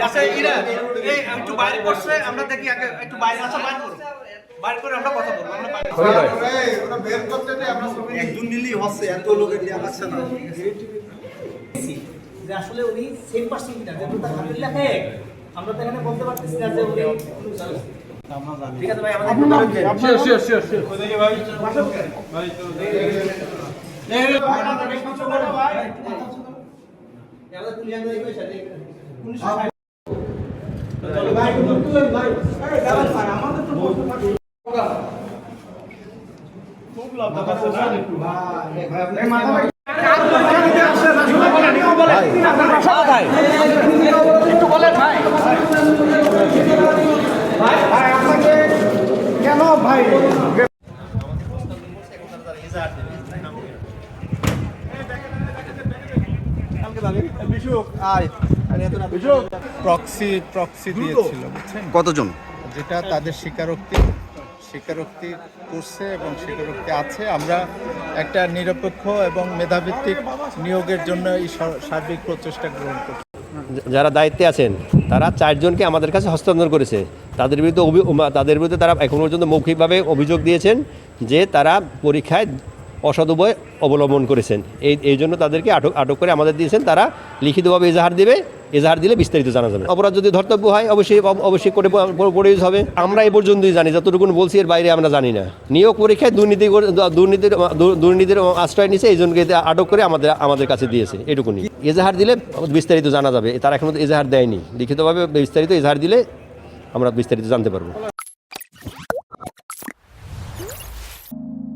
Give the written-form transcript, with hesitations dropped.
আচ্ছা ইরা এই একটু বাইরে করছে আমরা দেখি আগে একটু বাইরে আচ্ছা বাইরে করো বাইরে করে আমরা কথা বলবো আমরা বাইরে ওটা বের করতে যে আমরা একজন নিলেই হচ্ছে এত লোকের দেয়া লাগছে না যে আসলে উনি সেম পারসন কিনা যেহেতু তার হাতের লেখা এক আমরা তো এখানে বলতে পারতেছি না যে উনি ঠিক আছে ভাই আমাদের শিওর ওইদিকে ভাই ভাই তো কেন ভাই প্রক্সি দিয়েছিল বুঝছেন কতজন? যেটা তাদের স্বীকারোক্তি করছে এবং স্বীকারোক্তি আছে। আমরা একটা নিরপেক্ষ এবং মেধাভিত্তিক নিয়োগের জন্য এই সার্বিক প্রচেষ্টা গ্রহণ করছি। যারা দায়িত্বে আছেন তারা 4 জনকে আমাদের কাছে হস্তান্তর করেছে। তাদের বিরুদ্ধে তারা এখন পর্যন্ত মৌখিকভাবে অভিযোগ দিয়েছেন যে তারা পরীক্ষায় অসৎ উপায় অবলম্বন করেছেন। এই জন্য তাদেরকে আটক করে আমাদের দিয়েছেন। তারা লিখিতভাবে এজাহার দিলে বিস্তারিত জানা যাবে। অপরাধ যদি ধর্তব্য হয় অবশ্যই করে পড়ে হবে। আমরা এই পর্যন্তই জানি, যতটুকু বলছি এর বাইরে আমরা জানি না। নিয়োগ পরীক্ষায় দুর্নীতির আশ্রয় নিয়েছে, এই জনকে আটক করে আমাদের কাছে দিয়েছে, এটুকুনি। এজাহার দিলে বিস্তারিত জানা যাবে। তারা এখন এজাহার দেয়নি, লিখিতভাবে বিস্তারিত এজাহার দিলে আমরা বিস্তারিত জানতে পারবো।